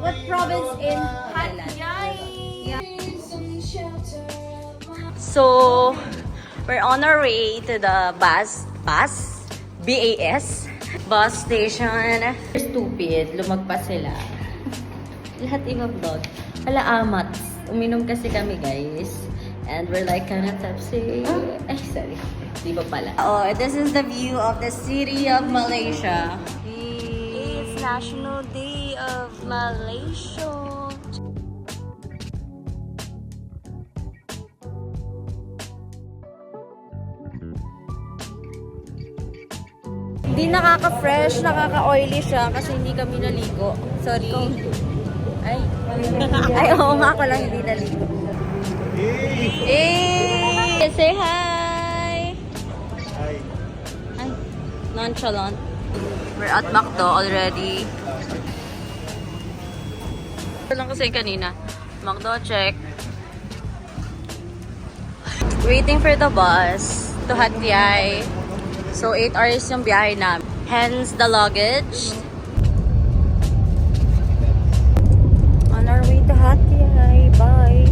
What province in Thailand? Thailand? So, we're on our way to the BAS bus station. Stupid, lumagpas sila. Lahat ibang vlog. Wala amat. Uminom kasi kami, guys. And we're like kind of tipsy. Ay, sorry. Di ba pala? Oh, this is the view of the city of Malaysia. It's National Day of Malaysia. Hindi nakaka-fresh, nakaka-oily siya kasi hindi kami naligo. Sorry. Ay. Ay, oo nga ako lang hindi naligo. Hey! Say hi! Hi. Ay, nonchalant. We're at McDo already. Ito lang kasi kanina. McDo, check. Waiting for the bus to Hat Yai. So, 8 hours yung biyahe namin. Hence, the luggage. On our way to Hat Yai. Bye!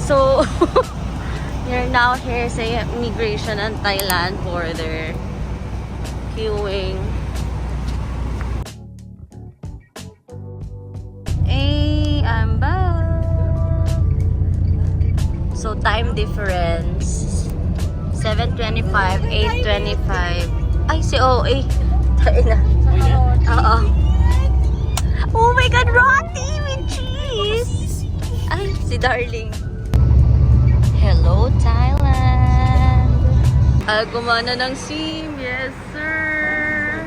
So, we're now here sa immigration and Thailand border. Queuing. Hey, I'm back! So, time difference. 7:25, 8:25. Ay, si OA. Tayo na. Oo. Oh my God, roti with cheese! Ay, si Darling. Hello, Thailand! Gumana ng SIM. Yes, sir!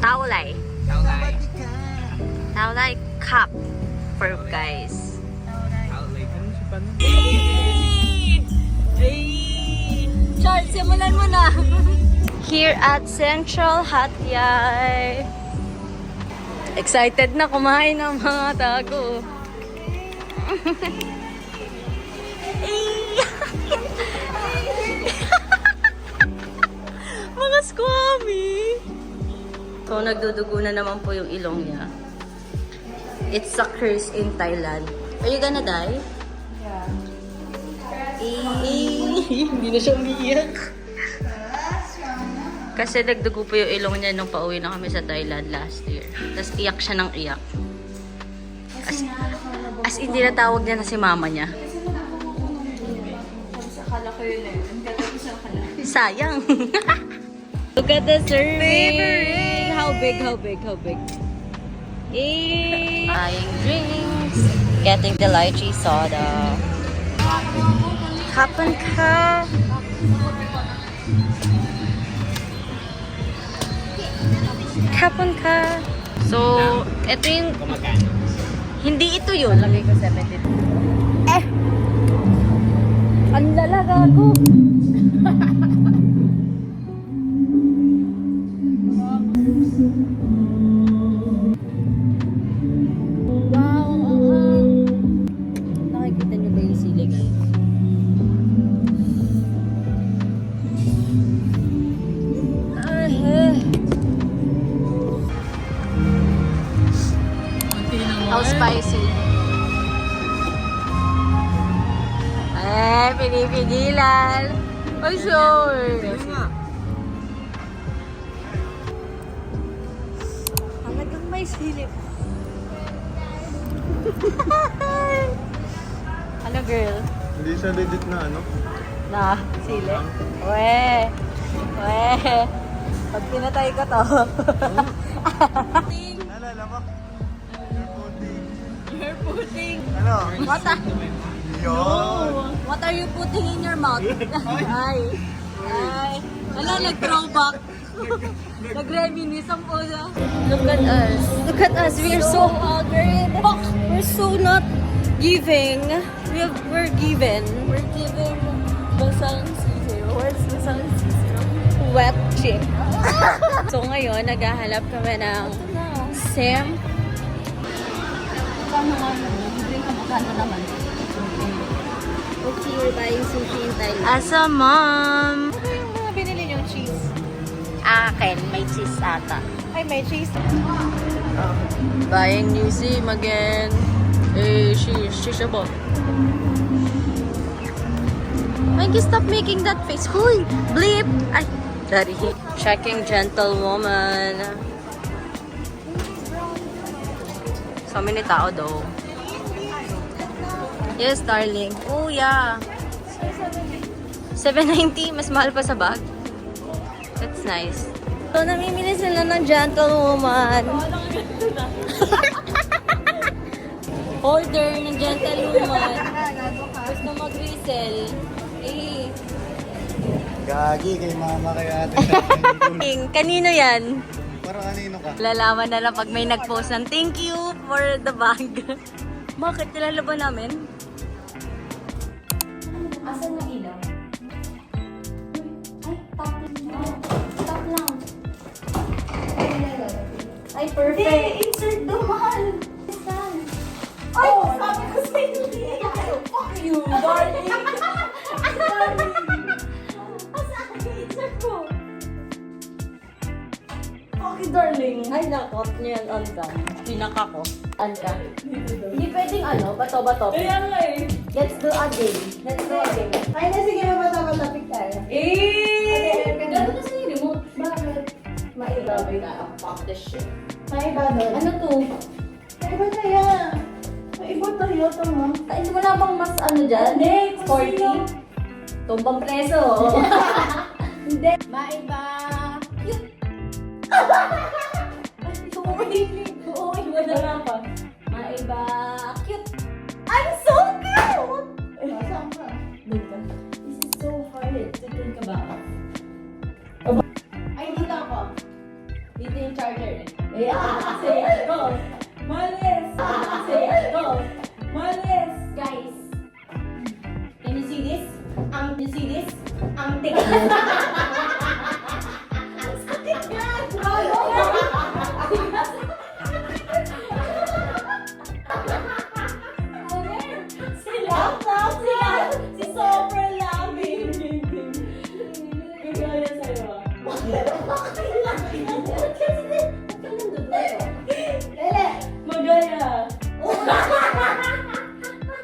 Taolay. Taolay cup for guys. Charles, simulan mo na! Here at Central Hat Yai. Excited na kumain ng mga tago. Mga squammy. So, nagdudugo na naman po yung ilong niya. It's a curse in Thailand. Are you gonna die? Yeah. Hindi na siya umiiyak. Kasi nagdugo po yung ilong niya nung pauwi na kami sa Thailand last year. Tapos iyak siya ng iyak. As in, tinatawag niya na si mama niya. Sayang. Look at the serving. How big, how big, how big. Buying drinks. Getting the lychee soda. Kapan ka? Kapan ka? So, ito yung... Hindi ito yun. Lagay ko 70. Ang lalaga ko. Wow. Nakikita niyo ba yung sili, guys? How spicy? Pinipigilan. Oh, sure. Halagang may silip. Ano, girl? Hindi siya legit na ano? Na, sili? We. Pag pinatay ko to. Naalala mo? You're putting. Ano? What a... Yun! What are you putting in your mouth? Ay. Wala, nag-throwback. Nag-reminisce ang pula. Look at us. Look at us. We are so haggard. We're so not giving. We're given. We're giving basang sisiro. Where's basang sisiro? Wet chip. So ngayon, naghahanap kami ng Sam. Kano nga, libre ka magkano naman. Okay, we're buying sushi in Thailand. As a mom. Ano yung mga binili niyong cheese? Akin, may cheese ata. Ay, may cheese. Buying new sim again. Eh, she's a bot. Mikey, stop making that face. Hoy! Bleep! Ay, daddy. Checking gentlewoman. So many tao daw. Yes, darling. Oh, yeah. 790. Mas mahal pa sa bag. That's nice. So, namimili sila ng gentlewoman. Order ng gentlewoman. Gusto mag-resell. Eh. Gagi kay mama kaya ate. Kanino yan? Parang kanino ka? Lalaman na lang pag may nag-post ng thank you for the bag. Bakit nilalaban namin? Asan na ilaw? Ay, top lang. Ay, perfect. Hindi, insert do, mahal. Saan? Ay, sabi ko sa hindi. Fuck you, darling. Asan? Insert ko. Okay, darling. Ay, nakot niyo yan, Anka. Pinaka ko. Anka. Hindi pwedeng bato-bato. Kaya nga eh. Let's do a game. Ay, na sige, bato-batopik tayo. Gano'n na sa'yo, remote. Bakit? Maiba. Fuck this shit. Maiba doon. Ano to? Maiba na yan. Maiba tayo, tama. Ay, wala bang mas dyan? Next, 40? Tumbang preso. Hindi. Maiba. Cute. Oo, wala na pa. Maiba. Cute. I'm so cute! Saan ka? This is so hard to think about. Ay, dito ako. Dito yung charger eh. Say it, go. Malis! Say it, go. Malis! Guys, can you see this? You see this? Ang tigas. Ang sakit yan! Si sobrang lamig. Gagaya sa'yo ah. Lele! Magaya!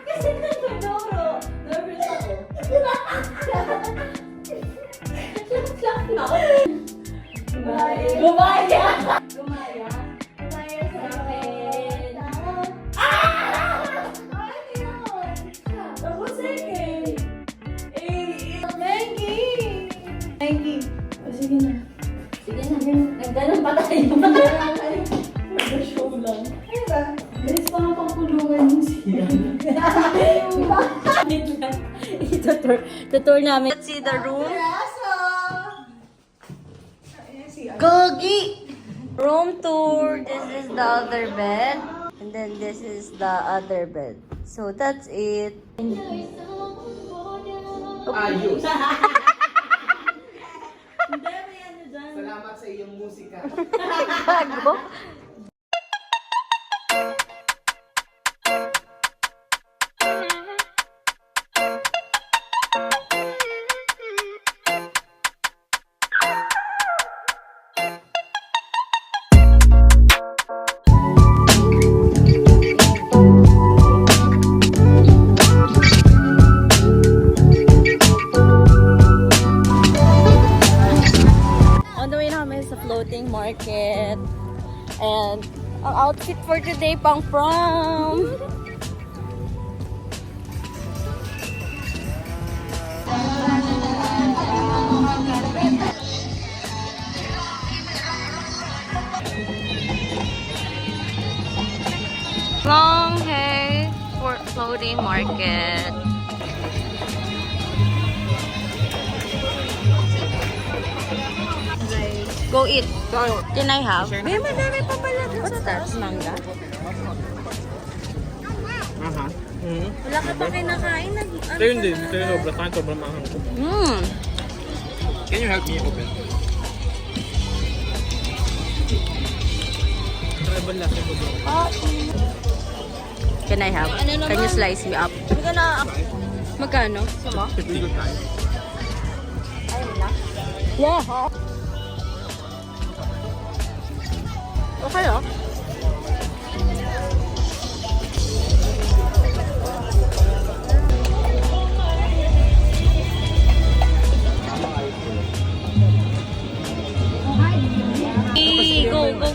Kasi nagdodoro. Nervous ako. Gumaya! Gumaya! Gumaya sa akin. Ako second. Maggie! O, sige na. Sige na. Nagdanan pa tayo. Show lang. Ay ba? Bilis pa nga pang kulungan yung siya. Tutur namin. Let's see the room. Gogi! Room tour. This is the other bed. And then this is the other bed. So that's it. Ayos. Hindi, may ano dyan. Salamat sa iyong musika. Bago. On the way namin sa floating market. And ang outfit for today pang prom. Long hair for floating market. Go eat. Can I have? May madami pa pala dun. What's that? Manga? Aha. Wala ka pa kinakain. Ito yun din. Ito yung sobrang mahal ko. Can you help me open? Tribal lasa ko doon. Can I have? Can you slice me up? I'm gonna... Magkano? Sama? Ayun na. Yeah. Okay oh.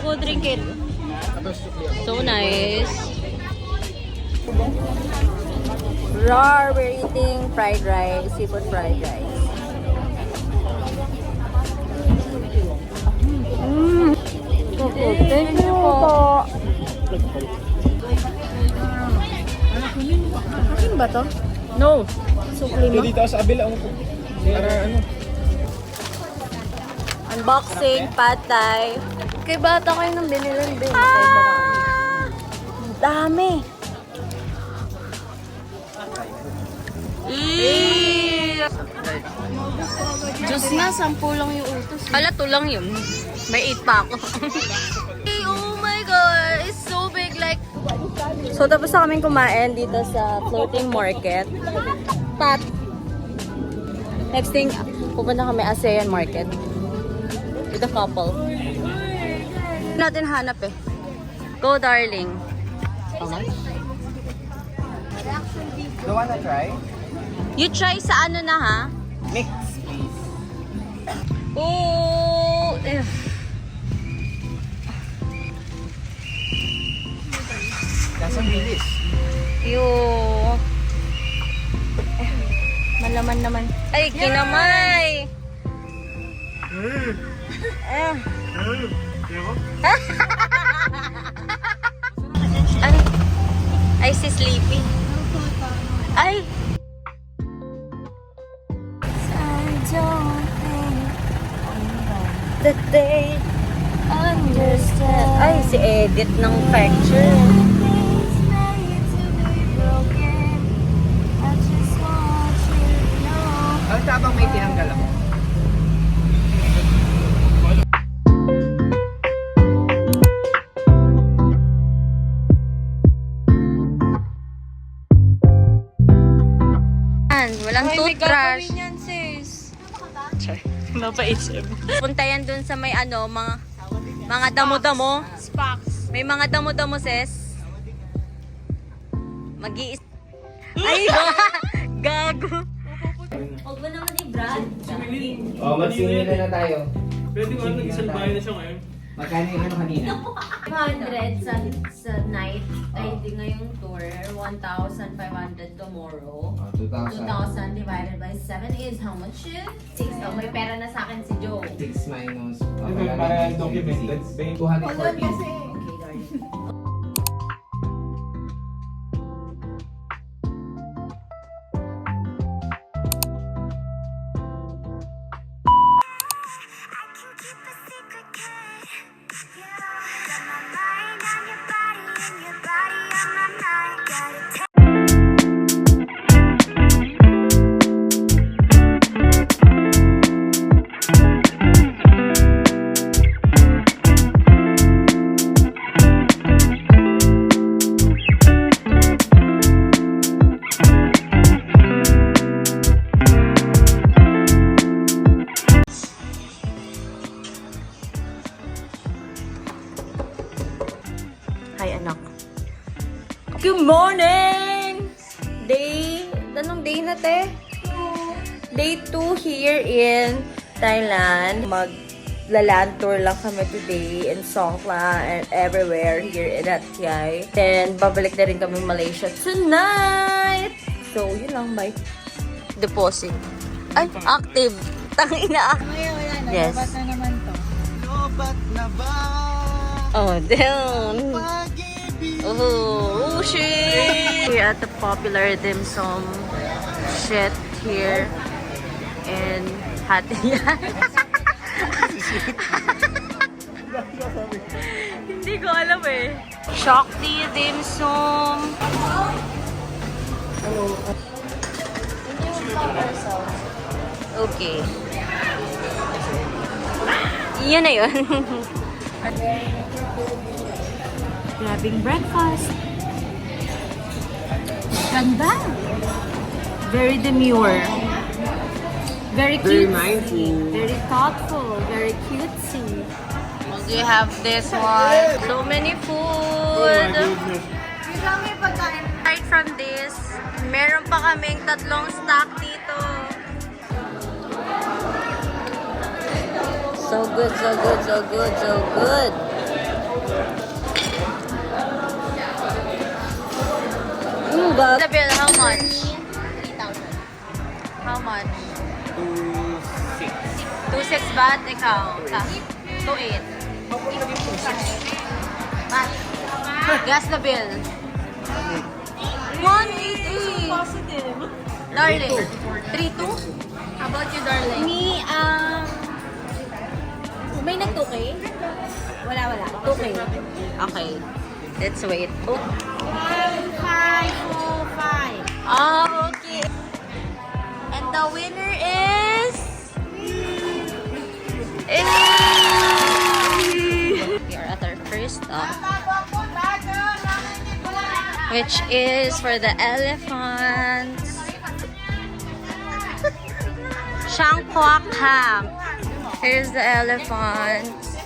Go drink it. So nice. Rar, we're eating fried rice, seafood fried rice. Thank you po. Akin ba to? No. Sukli mo? Dito sa abila mo po. Para ano? Unboxing, pad thai. Kay bata kayo nang binilan din. Ah! Dami. Diyos nga, 10 lang yung utos. Hala, 2 lang yun. May 8 pa ako. Oh my God! It's so big, like... So, tapos na kaming kumain dito sa floating market. Next thing, pupunta kami ASEAN Market. With a couple. Natin hanap eh. Go, darling. You wanna try? You try sa ano na ha? Mix, please. Oh, Kasang bilis. Malaman naman. Ay, kinamay! Ay, si Sleepy. Ay! That they understand. Ay, si Edit ng picture. Ang tabang may tinanggal ako. Walang toothbrush. yan, sis. Mapaisip. Punta yan dun sa may ano, mga damo-damo. Spox. May mga damo-damo, sis. Mag-iis... Ay, gago. Huwag mo naman i-brand. Oh, magsingin na tayo. Pwede ko ano, isang bahay na siya ngayon. Magkano yung ano kanina? 500 sa night. I think ngayong tour. 1,500 tomorrow. 2,000. 2,000 divided by 7 is how much yun? 6. Oh, may pera na sa akin si Joe. 6 minus. Para documented. 214. Okay, darling. Hi, anak. Good morning! Anong day na, te? Day 2 here in Thailand. Mag-land tour lang kami today in Songkhla and everywhere here in Hat Yai. Then, babalik na rin kami Malaysia tonight! So, yun lang, bye. Deposit. Ay, active. Tangina. Ngayon, wala na. Yes. Dapat na naman to. Lobat na ba? Oh, down. Oh, shit! We're at the popular dim sum shit here in Hatiyan. Hindi ko alam eh. Shakti dim sum. Okay. Yun na yun. Grabbing breakfast. Ganda. Very demure. Very Very cutesy. mindful. Very thoughtful. Very cutesy. We have this one. So many food. Right from this, meron pa kaming 3 stock dito. So good, so good, so good, so good. The bill, how much? 3,000. How much? 2,600 baht, ikaw. 2,800. Gas na bill. 188. Positive. Darling. 3,200? How about you, darling? Me, may nag-2K? Wala. 2K. Okay. Let's wait. Oh. 5,505. Oh, okay. And the winner is... We are at our first stop, which is for the elephants. Shangkwak Camp. Here's the elephants.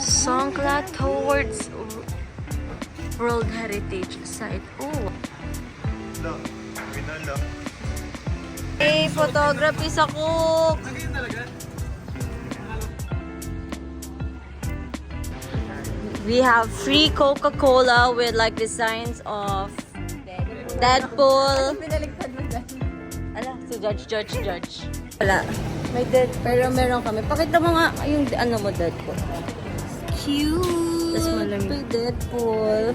Songkla towards World Heritage Site. Oh. Hey, photography sa Cook. We have free Coca-Cola with like designs of Deadpool. Ala, si Judge. Wala. May dead, pero meron kami. Pakita mo nga yung ano mo, Deadpool. Cute! Tapos malamig. May Deadpool.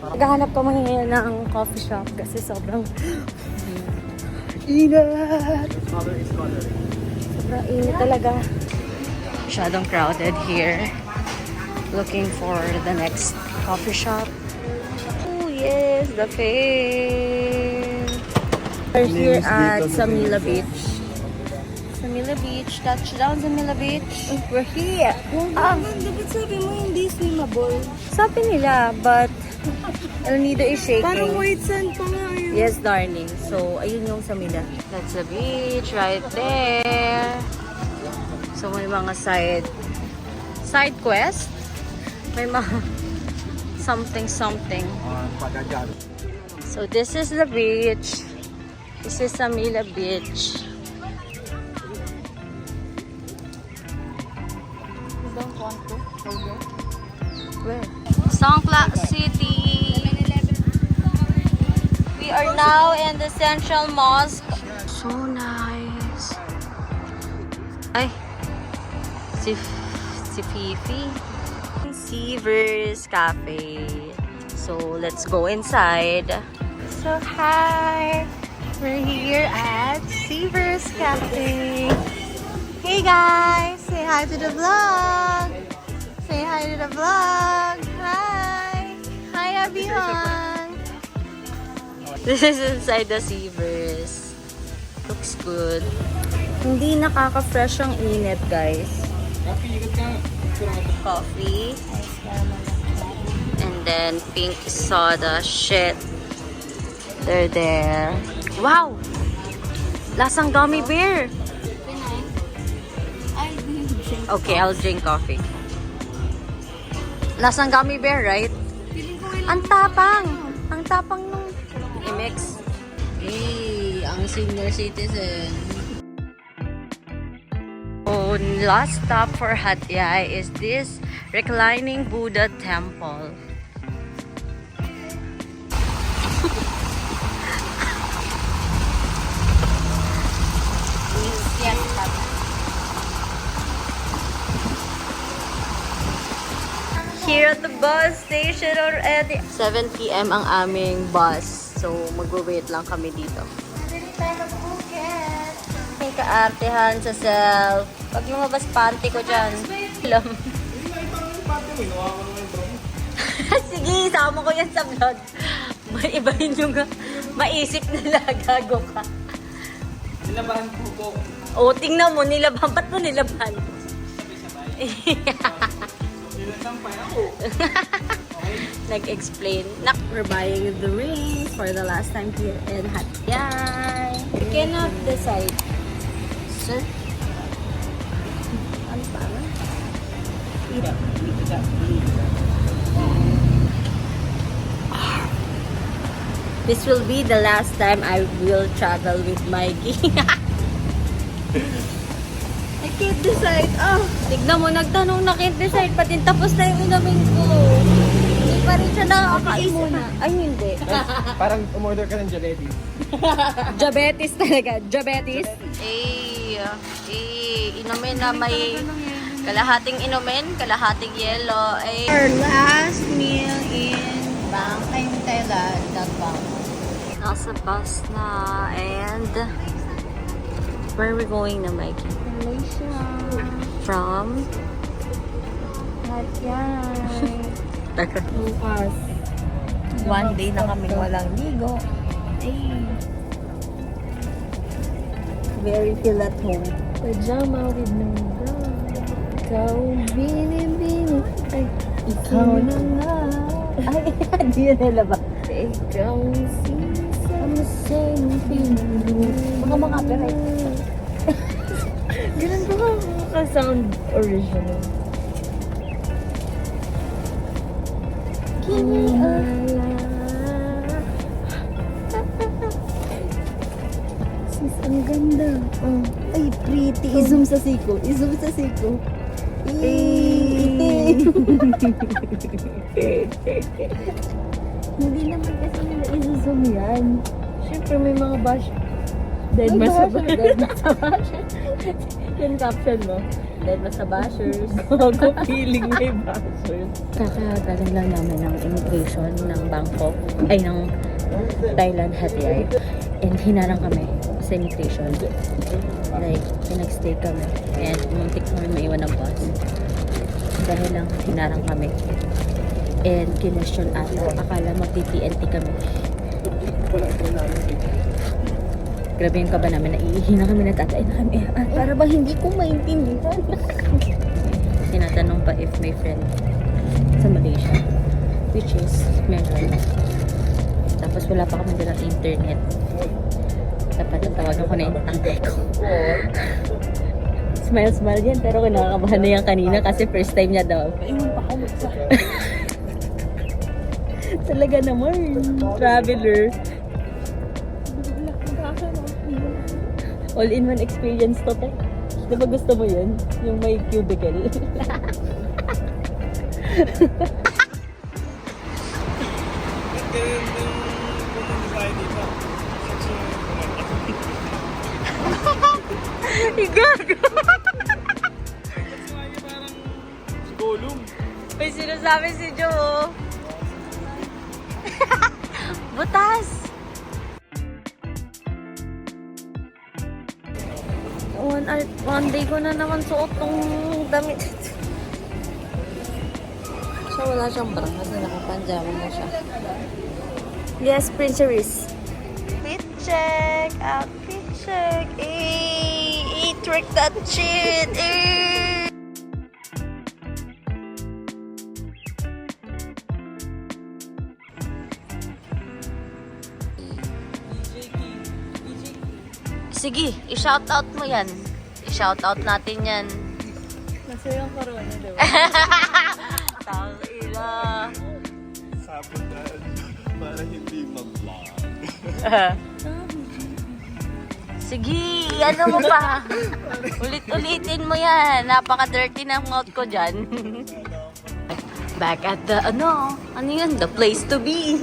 Naghahanap ka ngayon ng coffee shop kasi sobrang init. Sobrang init talaga. Masyadong crowded here. Looking for the next coffee shop. Oh yes, the fair. We're here at Samila Beach. Samila Beach. Touchdown Samila Beach. We're here. Dapat sabi mo hindi swimmable. Sabi nila, but El Nido is shaking. Parang white sand pa nga yun. Yes, darling. So, ayun yung Samila. That's the beach right there. So, may mga side quest. May mga something. So, this is the beach. This is Samila Beach. You don't want to go there? Where? Songkla City. We are now in the Central Mosque. So nice. Ay, si Fifi. Seavers Cafe. So let's go inside. So hi, we're here at Seavers Cafe. Hey guys, say hi to the vlog. Say hi to the vlog. Hi everyone. This is inside the Seavers. Looks good. Hindi nakaka-fresh ang init, guys. Coffee. And then pink soda. Shit. They're there. Wow! Lasang gummy bear. Okay, I'll drink coffee. Lasang gummy bear, right? Ang tapang! Ang tapang nung i-mix. Hey, ang senior citizen. So, last stop for Hat Yai is this reclining Buddha temple. Here at the bus station already. 7 PM ang aming bus. So, mag-wait lang kami dito. May kaartehan sa self. Pag lumabas panty ko dyan. Alam. Sige, isama ko yan sa vlog. Maibahin yung maisip nila. Gago ka. Nilabahan po. O, tingnan mo. Nilabahan. Ba't mo nilabahan? Nagsampay ako. Nag-explain. Nak, we're buying the rings for the last time here in Hatyay. We cannot decide. Sir? Ano pa ba? This will be the last time I will travel with Mikey. I can't decide. Oh, tignan mo, nagtanong na can't decide. Pati tapos na yung inumin ko. Hindi pa rin siya nakakain muna. Ay, hindi. Parang umorder ka ng diabetes. Diabetes talaga. Diabetes. Inumin na may kalahating inumin, kalahating yelo. Our last meal in Bangkay, Thailand. nasa bus na. And where are we going na, Mikey? Malaysia. From? Hatyay. Bukas. One day na kaming walang ligo. Very feel at home. Pajama with no bra. Ikaw, bini-bini. Ay, ikaw na nga. Ay, hindi na nalabas. Ikaw, sisama sa'yo, baka maka-copyright. Ganun ko ka sound original. Give me a sis, ang ganda. Oh. Ay, pretty. I-zoom sa siko. I-zoom sa siko. Hindi naman kasi nila i-zoom yan. Siyempre may mga bash. Dead mas sa bashers. Yung caption mo. Dead mas sa bashers. Ako feeling may bashers. Kakagaling lang namin ng immigration ng Bangkok. Ay, ng Thailand, Hatyay. And hinarang kami sa immigration. Like, pinag-stay kami. And muntik kami maiwan ng bus. Dahil lang hinarang kami. And kinestyon ata. Akala mag-TNT kami. Grabe yung kaba namin. Naiihi na kami, natatay na kami. Para bang hindi ko maintindihan. Tinatanong pa if may friend sa Malaysia. Which is, meron. Tapos wala pa kami dalang internet. Dapat tawagan ko na yung tatay ko. Smile yan, pero kinakabahan na yan kanina kasi first time niya daw. Talaga naman, traveler. All-in-one experience to, te. Di ba gusto mo yun? Yung may cubicle. Igago! May sinasabi si Joe. Butas! One day ko na naman suot tong damit. So, wala siyang bra kasi nakapanjama mo siya. Yes, Princess. Fit check! Outfit check! Trick that shit! Sige, i-shoutout mo yan. I-shoutout natin yan. Masaya ang corona, diba? Tangina. Sabotage para hindi mag-vlog. Sige, ano mo pa? Ulit-ulitin mo yan. Napaka-dirty ng mouth ko dyan. Back at the, ano yun? The place to be.